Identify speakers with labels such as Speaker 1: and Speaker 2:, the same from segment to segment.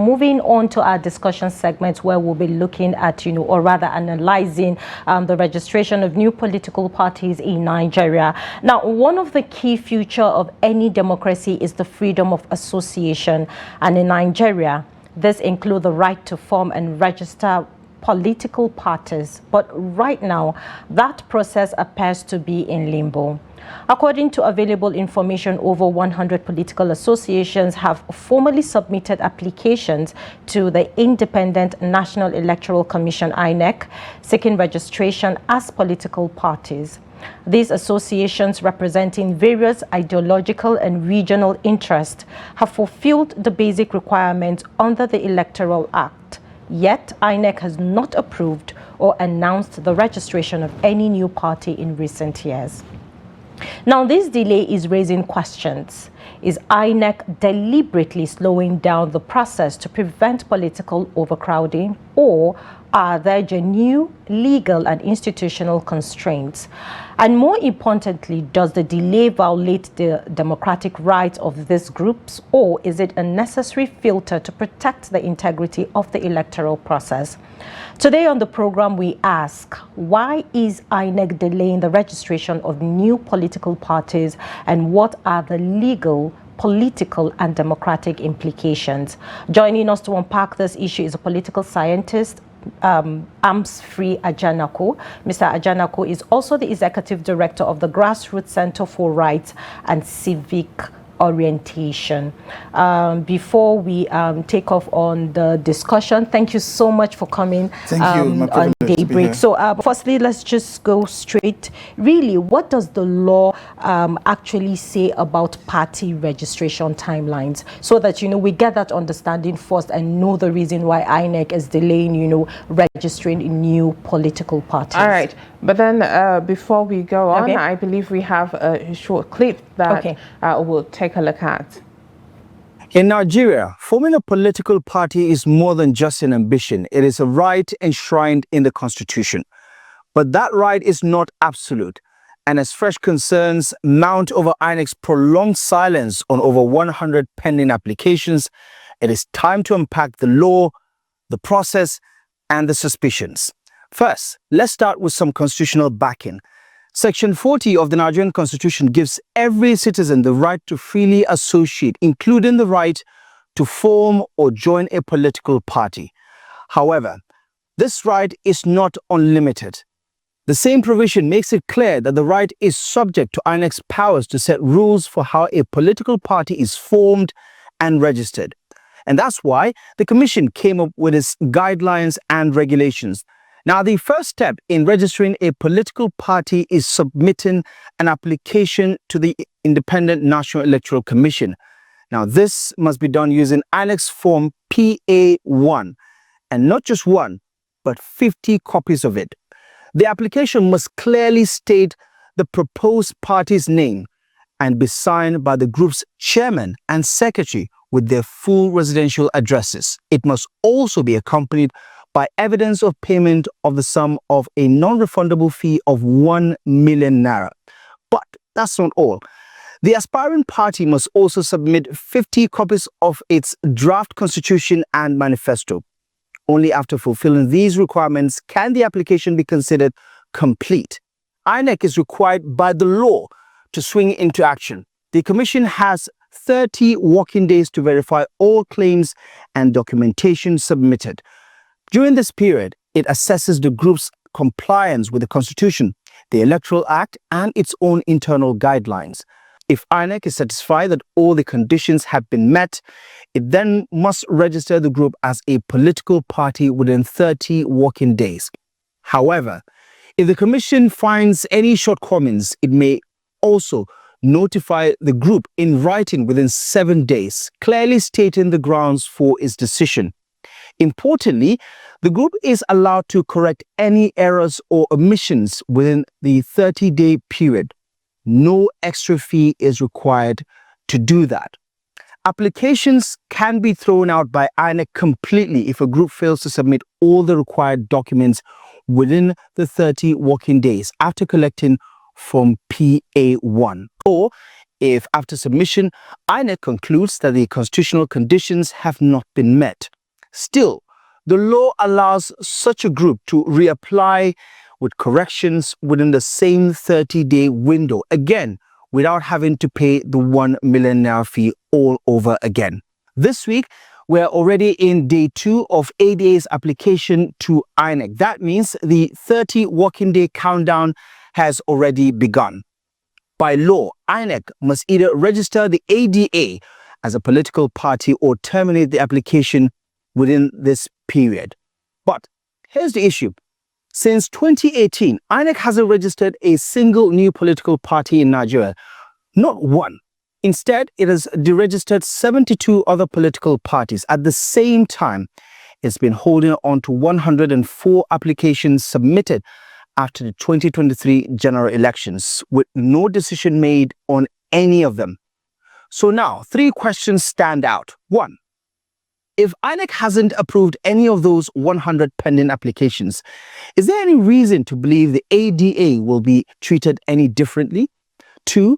Speaker 1: moving on to our discussion segment where we'll be looking at, or rather analyzing the registration of new political parties in Nigeria. Now, one of the key features of any democracy is the freedom of association. And in Nigeria, this includes the right to form and register political parties. But right now, that process appears to be in limbo. According to available information, over 100 political associations have formally submitted applications to the Independent National Electoral Commission, INEC, seeking registration as political parties. These associations, representing various ideological and regional interests, have fulfilled the basic requirements under the Electoral Act. Yet, INEC has not approved or announced the registration of any new party in recent years. Now, this delay is raising questions. Is INEC deliberately slowing down the process to prevent political overcrowding, or are there genuine legal and institutional constraints? And more importantly, does the delay violate the democratic rights of these groups, or is it a necessary filter to protect the integrity of the electoral process? Today on the program, we ask, why is INEC delaying the registration of new political parties, and what are the legal, political and democratic implications? Joining us to unpack this issue is a political scientist, Armsfree Ajanaku. Mr. Ajanaku is also the executive director of the Grassroots Center for Rights and Civic Orientation. Before we take off on the discussion, thank you so much for coming on Daybreak. So firstly, let's just go straight. Really, what does the law actually say about party registration timelines, so that we get that understanding first and know the reason why INEC is delaying registering new political parties?
Speaker 2: All right, but then before we go on, I believe we have a short clip that we'll take a look at.
Speaker 3: In Nigeria, forming a political party is more than just an ambition. It is a right enshrined in the constitution. But that right is not absolute. And as fresh concerns mount over INEC's prolonged silence on over 100 pending applications, it is time to unpack the law, the process, and the suspicions. First, let's start with some constitutional backing. Section 40 of the Nigerian Constitution gives every citizen the right to freely associate, including the right to form or join a political party. However, this right is not unlimited. The same provision makes it clear that the right is subject to INEC's powers to set rules for how a political party is formed and registered. And that's why the Commission came up with its guidelines and regulations. Now, the first step in registering a political party is submitting an application to the Independent National Electoral Commission. Now, this must be done using INEC's form PA1, and not just one, but 50 copies of it. The application must clearly state the proposed party's name and be signed by the group's chairman and secretary with their full residential addresses. It must also be accompanied by evidence of payment of the sum of a non-refundable fee of 1 million naira. But that's not all. The aspiring party must also submit 50 copies of its draft constitution and manifesto. Only after fulfilling these requirements can the application be considered complete. INEC is required by the law to swing into action. The Commission has 30 working days to verify all claims and documentation submitted. During this period, it assesses the group's compliance with the Constitution, the Electoral Act, and its own internal guidelines. If INEC is satisfied that all the conditions have been met, it then must register the group as a political party within 30 working days. However, if the Commission finds any shortcomings, it may also notify the group in writing within 7 days, clearly stating the grounds for its decision. Importantly, the group is allowed to correct any errors or omissions within the 30-day period. No extra fee is required to do that. Applications can be thrown out by INEC completely if a group fails to submit all the required documents within the 30 working days after collecting from PA1, or if after submission, INEC concludes that the constitutional conditions have not been met. Still, the law allows such a group to reapply with corrections within the same 30-day window, again, without having to pay the 1 million naira fee all over again. This week, we're already in day 2 of ADA's application to INEC. That means the 30 working day countdown has already begun. By law, INEC must either register the ADA as a political party or terminate the application within this period. But here's the issue. Since 2018, INEC hasn't registered a single new political party in Nigeria. Not one. Instead, it has deregistered 72 other political parties. At the same time, it's been holding on to 104 applications submitted after the 2023 general elections, with no decision made on any of them. So now, 3 questions stand out. 1. If INEC hasn't approved any of those 100 pending applications, is there any reason to believe the ADA will be treated any differently? 2.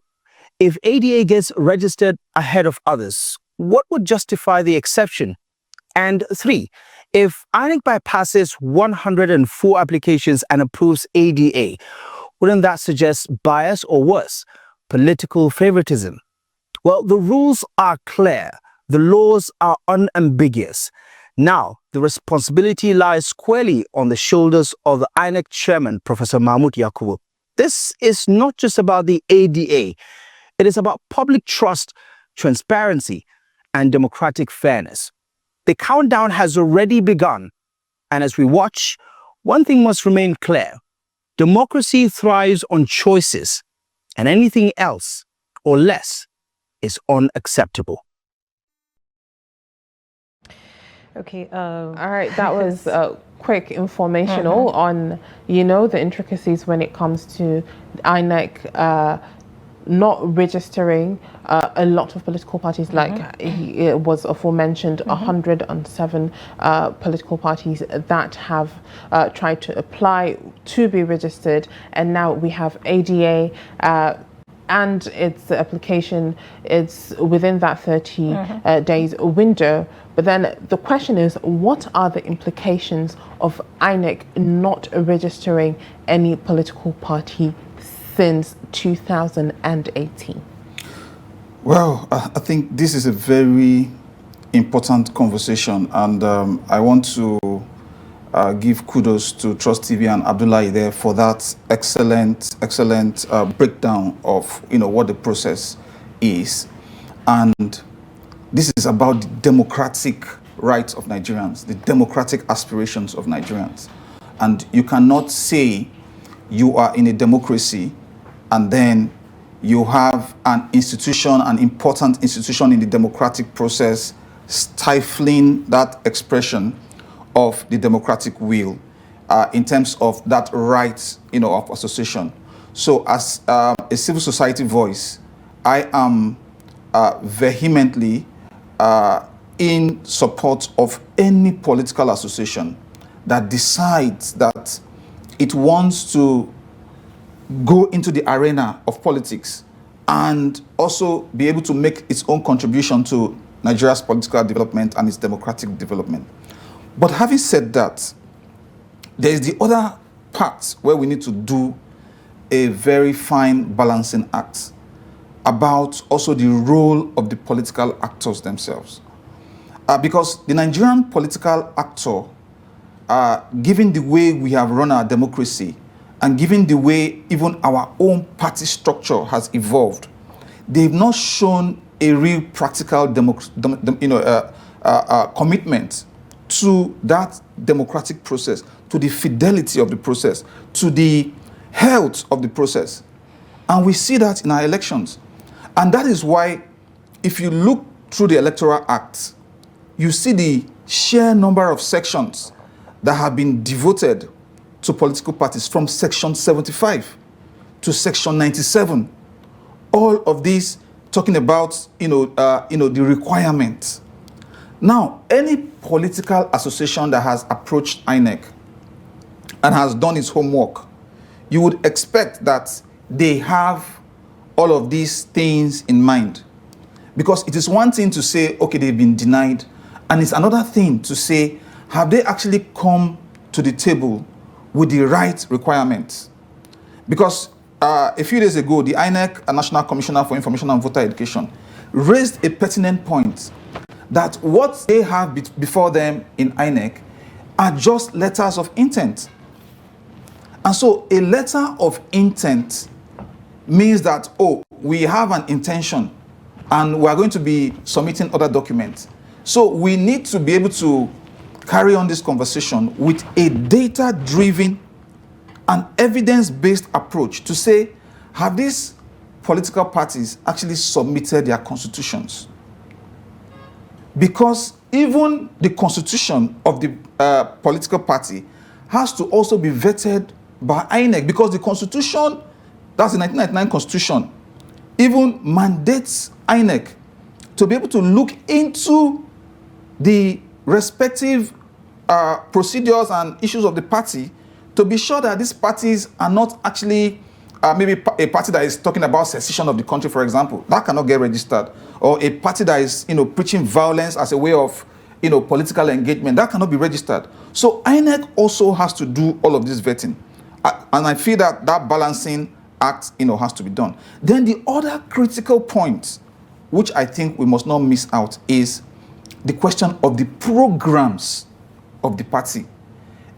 Speaker 3: If ADA gets registered ahead of others, what would justify the exception? And 3. If INEC bypasses 104 applications and approves ADA, wouldn't that suggest bias or worse, political favoritism? Well, the rules are clear. The laws are unambiguous. Now, the responsibility lies squarely on the shoulders of the INEC chairman, Professor Mahmood Yakubu. This is not just about the ADA. It is about public trust, transparency, and democratic fairness. The countdown has already begun. And as we watch, one thing must remain clear. Democracy thrives on choices, and anything else or less is unacceptable.
Speaker 1: Okay.
Speaker 2: All right, that was quick informational on, the intricacies when it comes to INEC not registering a lot of political parties, like it was aforementioned, 107 political parties that have tried to apply to be registered, and now we have ADA and its application, it's within that 30 days window. But then the question is, what are the implications of INEC not registering any political party since 2018?
Speaker 4: Well, I think this is a very important conversation, and I want to give kudos to Trust TV and Abdullahi there for that excellent breakdown of what the process is. And this is about the democratic rights of Nigerians, the democratic aspirations of Nigerians. And you cannot say you are in a democracy and then you have an institution, an important institution in the democratic process, stifling that expression of the democratic will in terms of that right, of association. So as a civil society voice, I am vehemently in support of any political association that decides that it wants to go into the arena of politics and also be able to make its own contribution to Nigeria's political development and its democratic development. But having said that, there is the other part where we need to do a very fine balancing act about also the role of the political actors themselves. Because the Nigerian political actor, given the way we have run our democracy and given the way even our own party structure has evolved, they've not shown a real practical commitment to that democratic process, to the fidelity of the process, to the health of the process. And we see that in our elections. And that is why, if you look through the Electoral Act, you see the sheer number of sections that have been devoted to political parties, from Section 75 to Section 97. All of these talking about, the requirements. Now, any political association that has approached INEC and has done its homework, you would expect that they have all of these things in mind. Because it is one thing to say, okay, they've been denied, And it's another thing to say, have they actually come to the table with the right requirements? Because a few days ago, the INEC, a National Commissioner for Information and Voter Education, raised a pertinent point that what they have before them in INEC are just letters of intent. And so a letter of intent means that, oh, we have an intention and we are going to be submitting other documents. So we need to be able to carry on this conversation with a data-driven and evidence-based approach to say, have these political parties actually submitted their constitutions? Because even the constitution of the political party has to also be vetted by INEC, because the constitution, that's the 1999 constitution, even mandates INEC to be able to look into the respective procedures and issues of the party to be sure that these parties are not actually maybe a party that is talking about secession of the country, for example. That cannot get registered. Or a party that is, preaching violence as a way of, political engagement. That cannot be registered. So INEC also has to do all of this vetting. And I feel that that balancing act, has to be done. Then the other critical point, which I think we must not miss out, is the question of the programs of the party.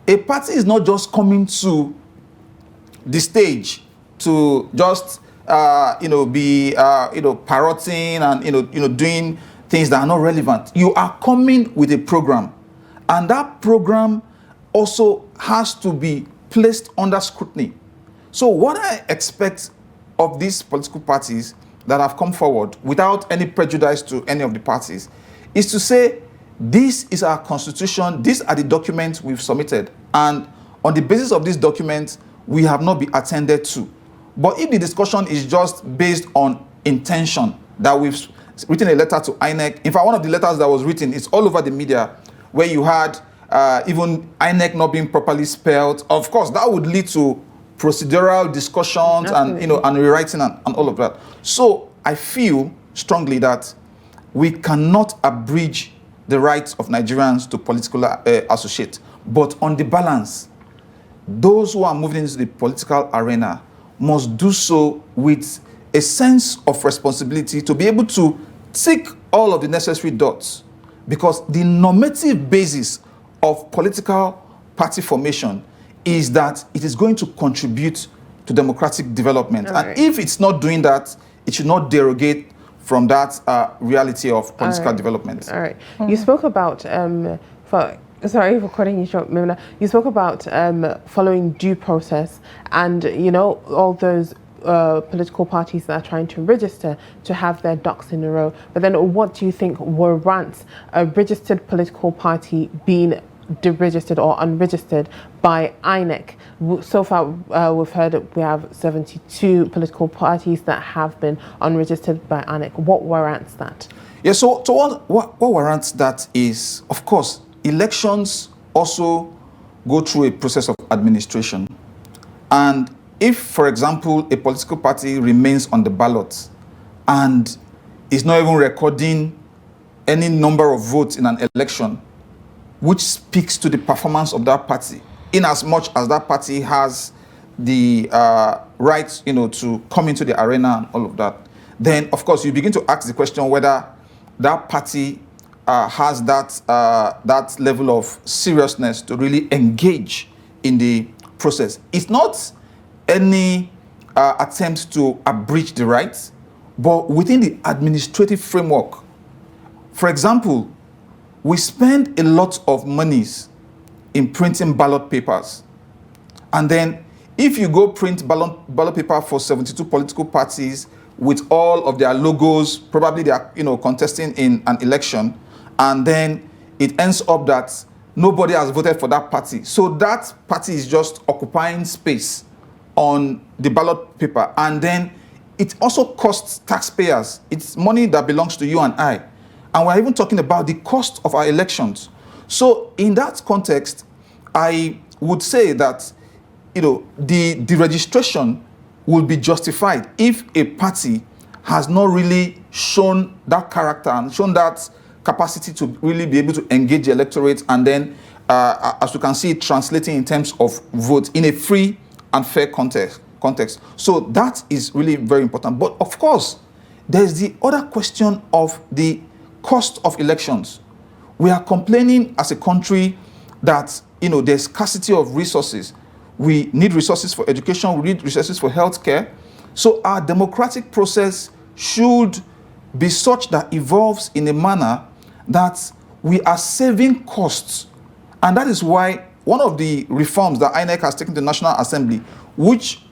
Speaker 4: A party is not just coming to the stage to just be parroting and doing things that are not relevant. You are coming with a program, and that program also has to be placed under scrutiny. So what I expect of these political parties that have come forward without any prejudice to any of the parties is to say, this is our constitution, these are the documents we've submitted, and on the basis of these documents, we have not been attended to. But if the discussion is just based on intention, that we've written a letter to INEC, in fact, one of the letters that was written is all over the media, where you had even INEC not being properly spelled. Of course, that would lead to procedural discussions and rewriting and all of that. So I feel strongly that we cannot abridge the rights of Nigerians to political associate. But on the balance, those who are moving into the political arena must do so with a sense of responsibility to be able to tick all of the necessary dots, because the normative basis of political party formation is that it is going to contribute to democratic development.
Speaker 2: All
Speaker 4: and
Speaker 2: right.
Speaker 4: if it's not doing that, it should not derogate from that reality of political development.
Speaker 2: All right. You spoke about, sorry for cutting you short, Mimina. You spoke about following due process and, all those political parties that are trying to register to have their ducks in a row. But then what do you think warrants a registered political party being deregistered or unregistered by INEC? So far, we've heard that we have 72 political parties that have been unregistered by INEC. What warrants that?
Speaker 4: Yeah, so what warrants that is, of course, elections also go through a process of administration. And if, for example, a political party remains on the ballot and is not even recording any number of votes in an election, which speaks to the performance of that party, in as much as that party has the right, to come into the arena and all of that, then of course you begin to ask the question whether that party has that level of seriousness to really engage in the process. It's not any attempt to abridge the rights, but within the administrative framework. For example, we spend a lot of monies in printing ballot papers. And then if you go print ballot paper for 72 political parties with all of their logos, probably they are contesting in an election, and then it ends up that nobody has voted for that party. So that party is just occupying space on the ballot paper. And then it also costs taxpayers. It's money that belongs to you and I. And we're even talking about the cost of our elections. So in that context, I would say that the registration will be justified if a party has not really shown that character and shown that capacity to really be able to engage the electorate, and then, as you can see, translating in terms of vote in a free and fair context. So that is really very important. But of course, there's the other question of the cost of elections. We are complaining as a country that, there's scarcity of resources. We need resources for education, we need resources for healthcare. So our democratic process should be such that evolves in a manner that we are saving costs. And that is why one of the reforms that INEC has taken to the National Assembly, which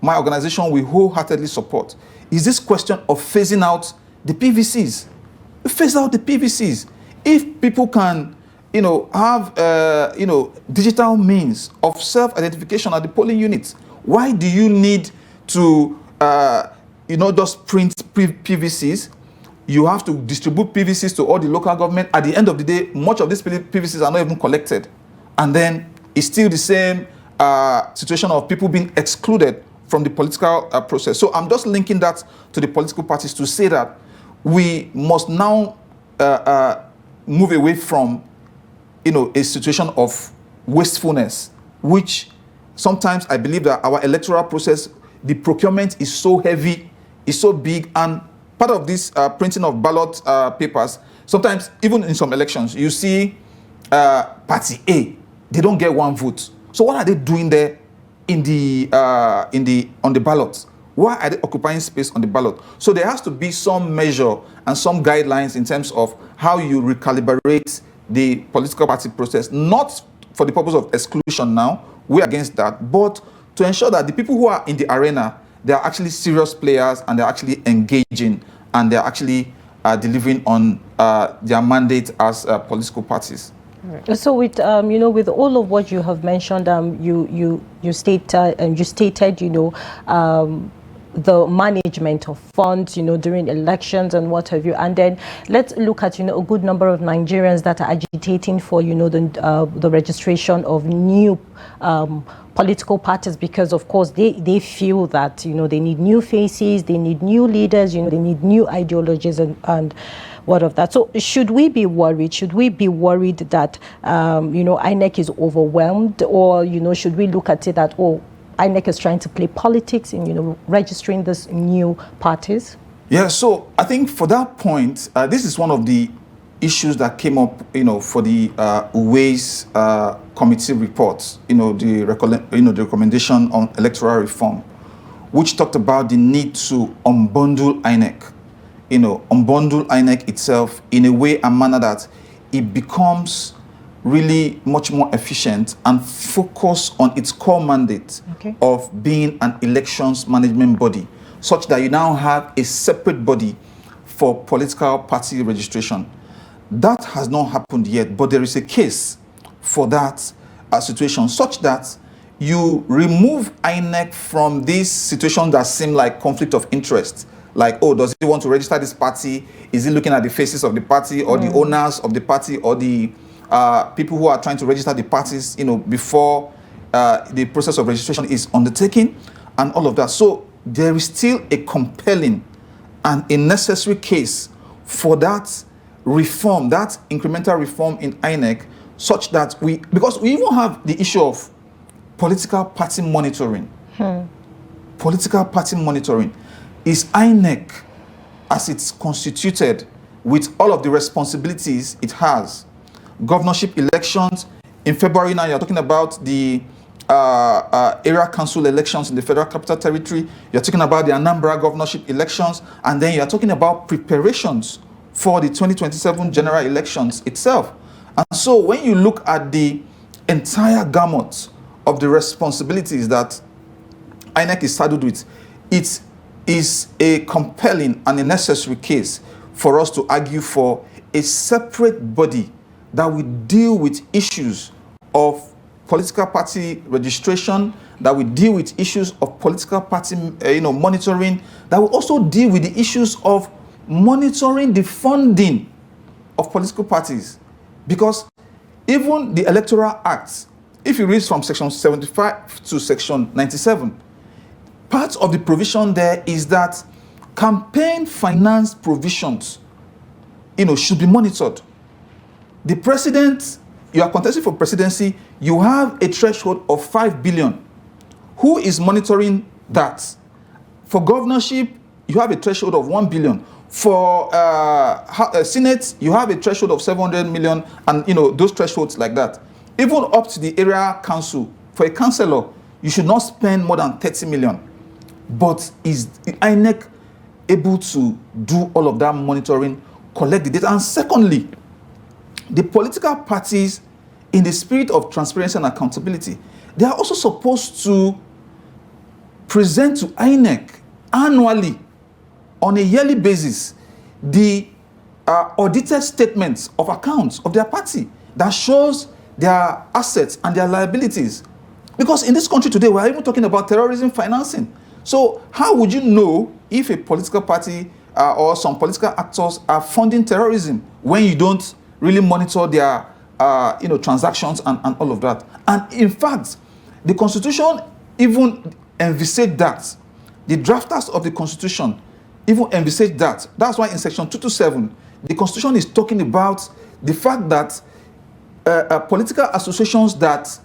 Speaker 4: my organization will wholeheartedly support, is this question of phasing out the PVCs. Phase out the PVCs. If people can, have, digital means of self-identification at the polling units, why do you need to, just print PVCs? You have to distribute PVCs to all the local government. At the end of the day, much of these PVCs are not even collected. And then it's still the same situation of people being excluded from the political process. So I'm just linking that to the political parties to say that we must now move away from, a situation of wastefulness, which sometimes I believe that our electoral process, the procurement is so heavy, is so big, and part of this printing of ballot papers, sometimes even in some elections, you see party A, they don't get one vote. So what are they doing there on the ballot? Why are they occupying space on the ballot? So there has to be some measure and some guidelines in terms of how you recalibrate the political party process, not for the purpose of exclusion now, we're against that, but to ensure that the people who are in the arena, they are actually serious players and they're actually engaging and they're actually delivering on their mandate as political parties.
Speaker 1: So with with all of what you have mentioned, you stated the management of funds during elections and what have you, and then let's look at a good number of Nigerians that are agitating for the registration of new political parties, because of course they feel that they need new faces, they need new leaders, they need new ideologies and what of that. So should we be worried? Should we be worried that INEC is overwhelmed, or should we look at it that INEC is trying to play politics in registering these new parties?
Speaker 4: Yeah, so I think for that point, this is one of the issues that came up, for the Uwais committee report, the recommendation on electoral reform, which talked about the need to unbundle INEC, unbundle INEC itself in a way and manner that it becomes really much more efficient and focus on its core mandate of being an elections management body, such that you now have a separate body for political party registration. That has not happened yet, but there is a case for that situation, such that you remove INEC from this situation that seem like conflict of interest. Like, does he want to register this party? Is he looking at the faces of the party or the owners of the party or the people who are trying to register the parties, before the process of registration is undertaken and all of that. So there is still a compelling and a necessary case for that reform, that incremental reform in INEC, such that because we even have the issue of political party monitoring. Political party monitoring. Is INEC, as it's constituted, with all of the responsibilities it has, governorship elections, in February now you're talking about the area council elections in the Federal Capital Territory, you're talking about the Anambra governorship elections, and then you're talking about preparations for the 2027 general elections itself. And so when you look at the entire gamut of the responsibilities that INEC is saddled with, it is a compelling and a necessary case for us to argue for a separate body that will deal with issues of political party registration, that will deal with issues of political party monitoring, that will also deal with the issues of monitoring the funding of political parties. Because even the Electoral Act, if you read from section 75 to section 97, part of the provision there is that campaign finance provisions should be monitored. The president, you are contesting for presidency, you have a threshold of 5 billion. Who is monitoring that? For governorship, you have a threshold of 1 billion. For Senate, you have a threshold of 700 million, and those thresholds like that. Even up to the area council, for a councillor, you should not spend more than 30 million. But is INEC able to do all of that monitoring, collect the data? And secondly, the political parties, in the spirit of transparency and accountability, they are also supposed to present to INEC annually, on a yearly basis, the audited statements of accounts of their party that shows their assets and their liabilities. Because in this country today, we're even talking about terrorism financing. So how would you know if a political party or some political actors are funding terrorism when you don't really monitor their transactions and all of that? And in fact, the Constitution even envisaged that. The drafters of the Constitution even envisaged that. That's why in section 227, the Constitution is talking about the fact that political associations that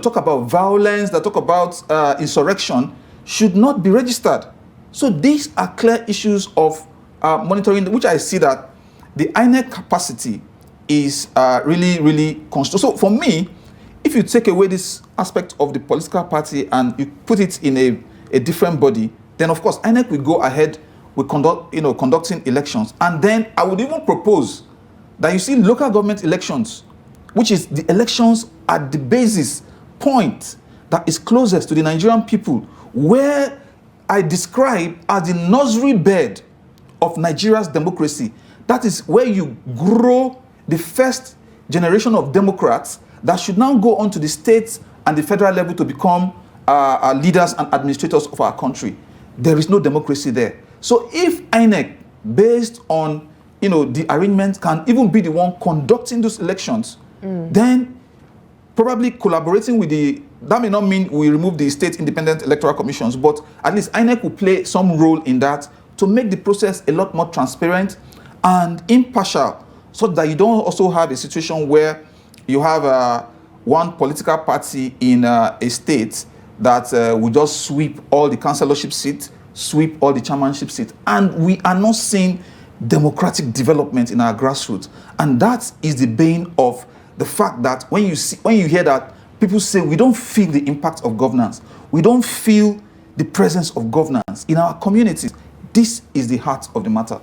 Speaker 4: talk about violence, that talk about insurrection, should not be registered. So these are clear issues of monitoring, which I see that the INEC capacity is really, really constrained. So for me, if you take away this aspect of the political party and you put it in a different body, then of course INEC will go ahead with conducting elections. And then I would even propose that you see local government elections, which is the elections at the basis point that is closest to the Nigerian people, where I describe as the nursery bed of Nigeria's democracy. That is where you grow the first generation of Democrats that should now go on to the states and the federal level to become leaders and administrators of our country. There is no democracy there. So if INEC, based on the arrangement, can even be the one conducting those elections, then probably collaborating with that may not mean we remove the state independent electoral commissions, but at least INEC will play some role in that to make the process a lot more transparent and impartial, so that you don't also have a situation where you have one political party in a state that will just sweep all the councillorship seats, sweep all the chairmanship seats, and we are not seeing democratic development in our grassroots. And that is the bane of the fact that when you hear that people say we don't feel the impact of governance, we don't feel the presence of governance in our communities, this is the heart of the matter.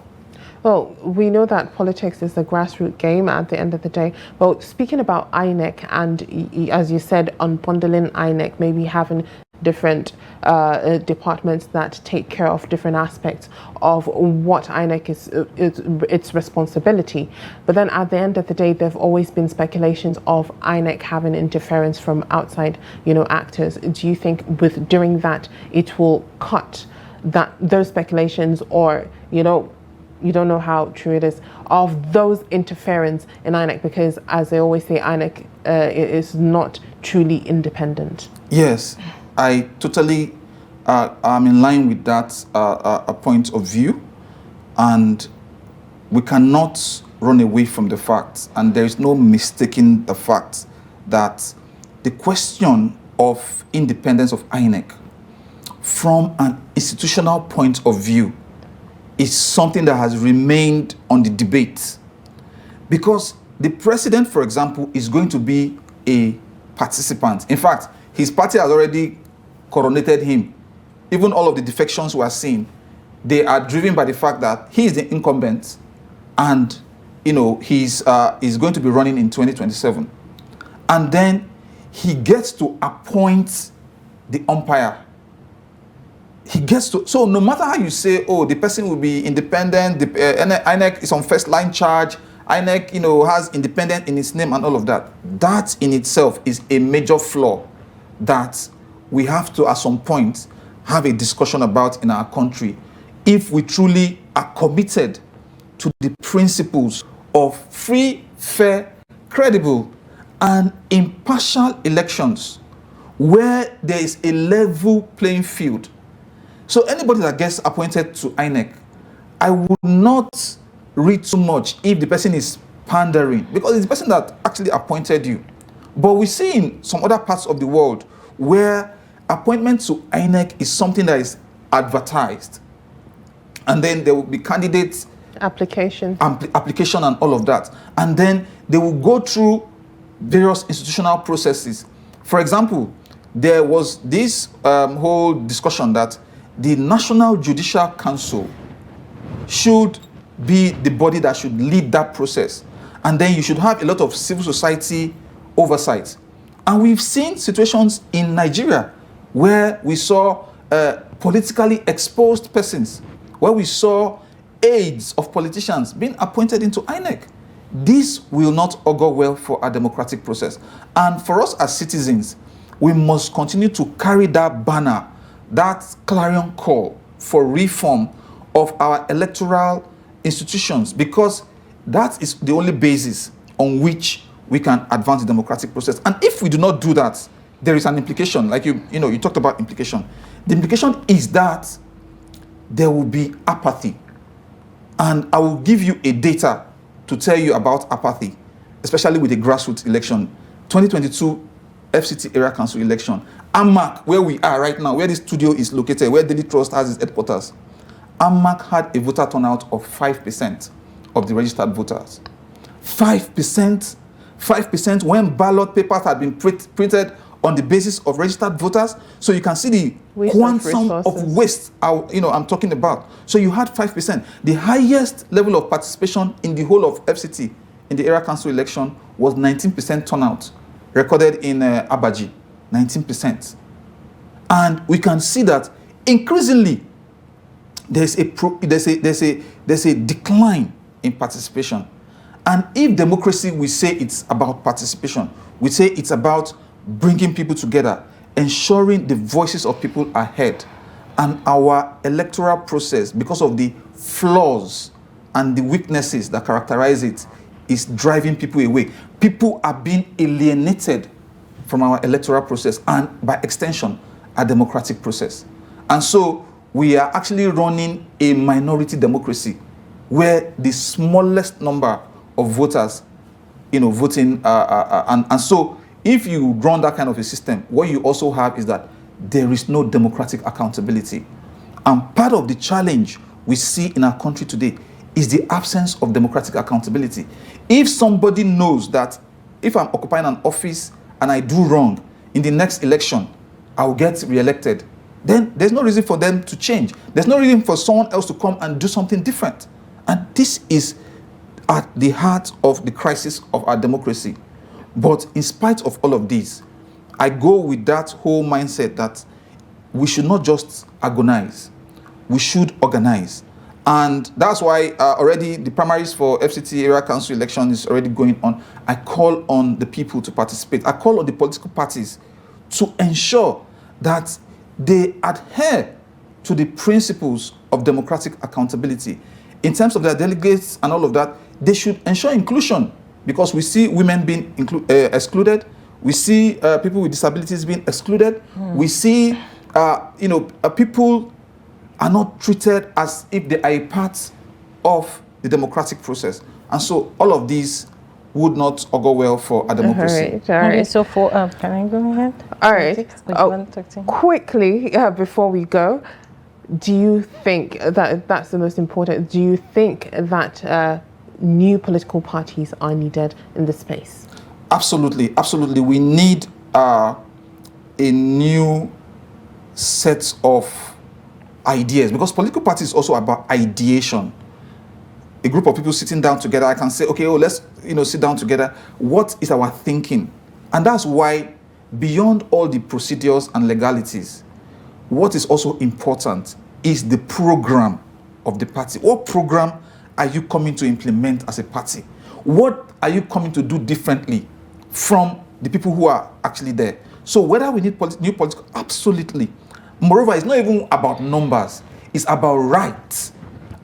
Speaker 2: Well, we know that politics is a grassroots game at the end of the day. Well, speaking about INEC and, as you said, unbundling INEC, maybe having different departments that take care of different aspects of what INEC is its responsibility. But then at the end of the day, there have always been speculations of INEC having interference from outside, actors. Do you think with doing that, it will cut those speculations, or, you don't know how true it is, of those interference in INEC? Because as they always say, INEC is not truly independent.
Speaker 4: Yes, I totally am in line with that point of view, and we cannot run away from the fact, and there is no mistaking the fact, that the question of independence of INEC from an institutional point of view is something that has remained on the debate. Because the president, for example, is going to be a participant. In fact, his party has already coronated him. Even all of the defections we are seeing, they are driven by the fact that he is the incumbent, and he's going to be running in 2027. And then he gets to appoint the umpire. He gets to, so no matter how you say, the person will be independent, INEC is on first line charge, INEC, has independent in its name and all of that. That in itself is a major flaw that we have to, at some point, have a discussion about in our country, if we truly are committed to the principles of free, fair, credible, and impartial elections, where there is a level playing field. So anybody that gets appointed to INEC, I would not read too much if the person is pandering, because it's the person that actually appointed you. But we see in some other parts of the world where appointment to INEC is something that is advertised, and then there will be candidates
Speaker 2: application
Speaker 4: and all of that, and then they will go through various institutional processes. For example, there was this whole discussion that the National Judicial Council should be the body that should lead that process, and then you should have a lot of civil society oversight. And we've seen situations in Nigeria where we saw politically exposed persons, where we saw aides of politicians being appointed into INEC. This will not augur well for our democratic process. And for us as citizens, we must continue to carry that banner, that clarion call for reform of our electoral institutions, because that is the only basis on which we can advance the democratic process. And if we do not do that, there is an implication, like you talked about implication. The implication is that there will be apathy. And I will give you a data to tell you about apathy, especially with the grassroots election, 2022 FCT Area Council election. AMAC, where we are right now, where this studio is located, where Daily Trust has its headquarters, AMAC had a voter turnout of 5% of the registered voters. 5% when ballot papers had been printed on the basis of registered voters. So you can see the quantum of waste I'm talking about. So you had 5%. The highest level of participation in the whole of FCT in the area council election was 19% turnout, recorded in Abaji, 19%. And we can see that increasingly there's a decline in participation. And if democracy, we say it's about participation, we say it's about bringing people together, ensuring the voices of people are heard, and our electoral process, because of the flaws and the weaknesses that characterize it, is driving people away. People are being alienated from our electoral process and, by extension, our democratic process. And so we are actually running a minority democracy where the smallest number of voters, voting, and so if you run that kind of a system, what you also have is that there is no democratic accountability. And part of the challenge we see in our country today is the absence of democratic accountability. If somebody knows that if I'm occupying an office and I do wrong, in the next election, I will get re-elected, then there's no reason for them to change. There's no reason for someone else to come and do something different. And this is at the heart of the crisis of our democracy. But in spite of all of this, I go with that whole mindset that we should not just agonize, we should organize. And that's why already the primaries for FCT Area Council election is already going on. I call on the people to participate. I call on the political parties to ensure that they adhere to the principles of democratic accountability. In terms of their delegates and all of that, they should ensure inclusion, because we see women being excluded. We see people with disabilities being excluded. We see, people are not treated as if they are a part of the democratic process. And so all of these would not augur well for a democracy.
Speaker 2: All right.
Speaker 1: So can I go ahead?
Speaker 2: All right. Quickly, before we go, do you think that's the most important? Do you think that new political parties are needed in this space?
Speaker 4: Absolutely. We need a new set of ideas, because political parties is also about ideation. A group of people sitting down together, I can say, okay, let's sit down together. What is our thinking? And that's why, beyond all the procedures and legalities, what is also important is the program of the party. What program are you coming to implement as a party? What are you coming to do differently from the people who are actually there? So whether we need new political, absolutely. Moreover, it's not even about numbers. It's about rights.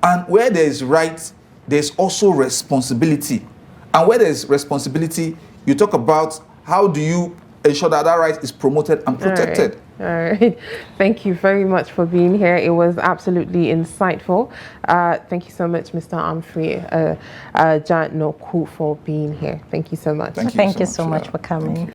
Speaker 4: And where there is right, there's also responsibility. And where there's responsibility, you talk about how do you ensure that that right is promoted and protected.
Speaker 2: All right. Thank you very much for being here. It was absolutely insightful. Thank you so much, Mr. Armsfree Ajanaku, for being here. Thank you so much.
Speaker 1: Thank you so much for coming.